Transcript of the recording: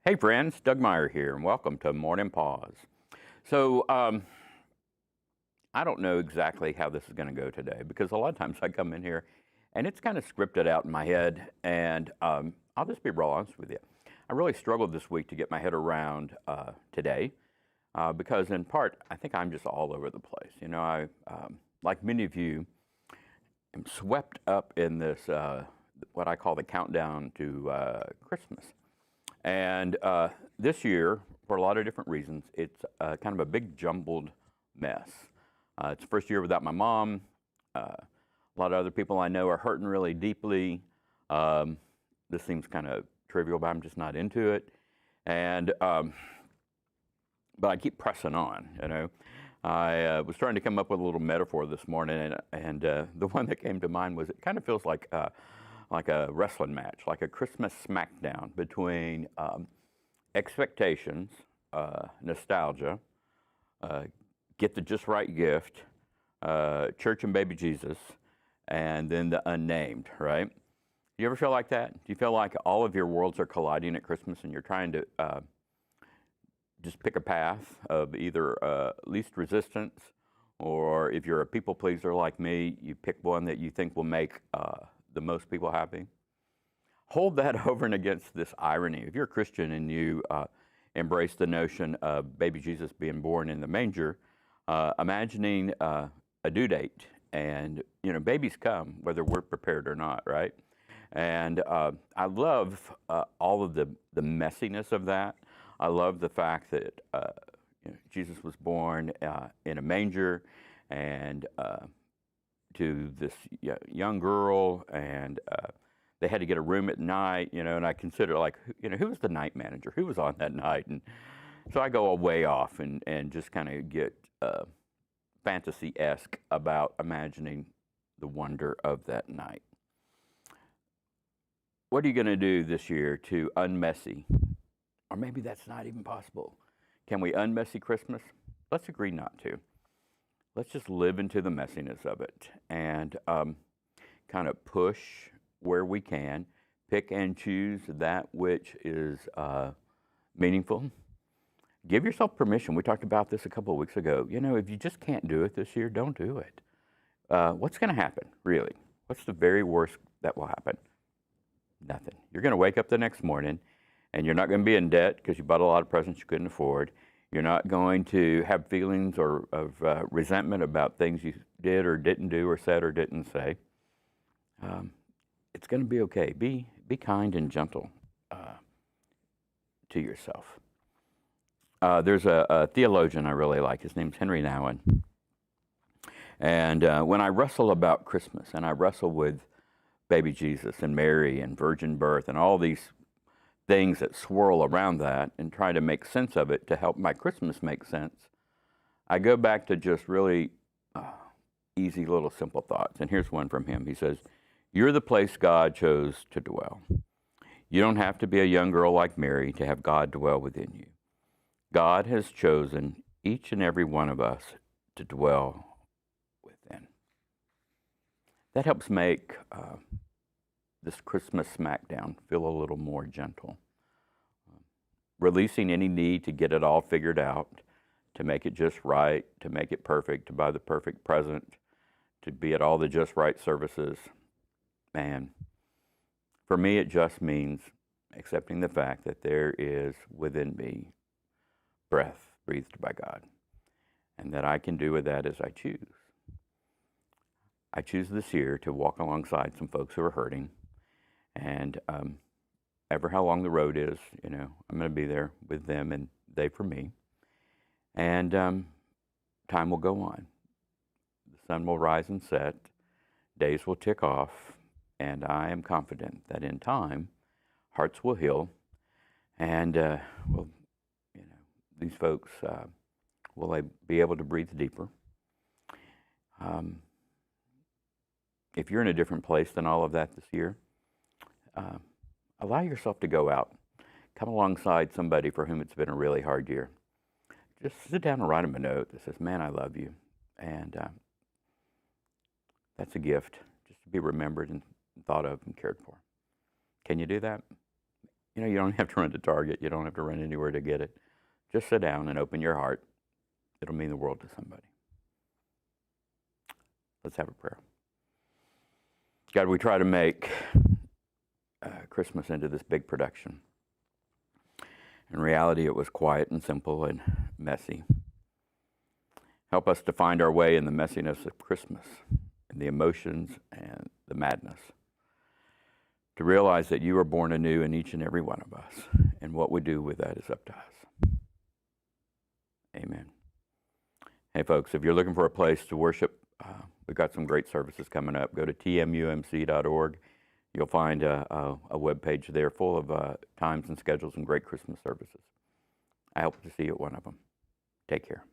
Hey friends, Doug Meyer here, and welcome to Morning Pause. So, I don't know exactly how this is going to go today because a lot of times I come in here and it's kind of scripted out in my head, and I'll just be real honest with you. I really struggled this week to get my head around today because, in part, I think I'm just all over the place. Like many of you, am swept up in this what I call the countdown to Christmas. And this year, for a lot of different reasons, it's kind of a big jumbled mess. It's the first year without my mom. A lot of other people I know are hurting really deeply. This seems kind of trivial, but I'm just not into it. And but I keep pressing on. I was trying to come up with a little metaphor this morning, and the one that came to mind was it kind of feels like a wrestling match, like a Christmas smackdown between expectations, nostalgia, get the just right gift, church and baby Jesus, and then the unnamed, right? Do you ever feel like that? Do you feel like all of your worlds are colliding at Christmas and you're trying to just pick a path of either least resistance, or if you're a people pleaser like me, you pick one that you think will make the most people happy? Hold that over and against this irony. If you're a Christian and you embrace the notion of baby Jesus being born in the manger, imagining a due date, and babies come whether we're prepared or not, right? And I love all of the messiness of that. I love the fact that Jesus was born in a manger, and to this young girl, and they had to get a room at night, and I consider, like, who was the night manager? Who was on that night? And so I go way off and just kind of get fantasy-esque about imagining the wonder of that night. What are you going to do this year to unmessy? Or maybe that's not even possible. Can we unmessy Christmas? Let's agree not to. Let's just live into the messiness of it and kind of push where we can, pick and choose that which is meaningful. Give yourself permission. We talked about this a couple of weeks ago. If you just can't do it this year, don't do it. What's going to happen, really? What's the very worst that will happen? Nothing. You're going to wake up the next morning, and you're not going to be in debt because you bought a lot of presents you couldn't afford. You're not going to have feelings of resentment about things you did or didn't do or said or didn't say. It's going to be okay. Be kind and gentle to yourself. There's a theologian I really like. His name's Henry Nouwen. And when I wrestle about Christmas, and I wrestle with baby Jesus and Mary and virgin birth and all these things that swirl around that, and try to make sense of it to help my Christmas make sense, I go back to just really easy little simple thoughts. And here's one from him. He says, "You're the place God chose to dwell. You don't have to be a young girl like Mary to have God dwell within you. God has chosen each and every one of us to dwell within." That helps make this Christmas smackdown feel a little more gentle. Releasing any need to get it all figured out, to make it just right, to make it perfect, to buy the perfect present, to be at all the just right services. Man, for me, it just means accepting the fact that there is within me breath breathed by God, and that I can do with that as I choose. I choose this year to walk alongside some folks who are hurting, and ever how long the road is, I'm going to be there with them and they for me. And time will go on. The sun will rise and set. Days will tick off. And I am confident that in time, hearts will heal. And, these folks will be able to breathe deeper. If you're in a different place than all of that this year, allow yourself to go out. Come alongside somebody for whom it's been a really hard year. Just sit down and write them a note that says, "Man, I love you." And that's a gift, just to be remembered and thought of and cared for. Can you do that? You know, you don't have to run to Target. You don't have to run anywhere to get it. Just sit down and open your heart. It'll mean the world to somebody. Let's have a prayer. God, we try to make Christmas into this big production. In reality, it was quiet and simple and messy. Help us to find our way in the messiness of Christmas, in the emotions and the madness. To realize that you are born anew in each and every one of us, and what we do with that is up to us. Amen. Hey, folks, if you're looking for a place to worship, we've got some great services coming up. Go to tmumc.org. You'll find a web page there full of times and schedules and great Christmas services. I hope to see you at one of them. Take care.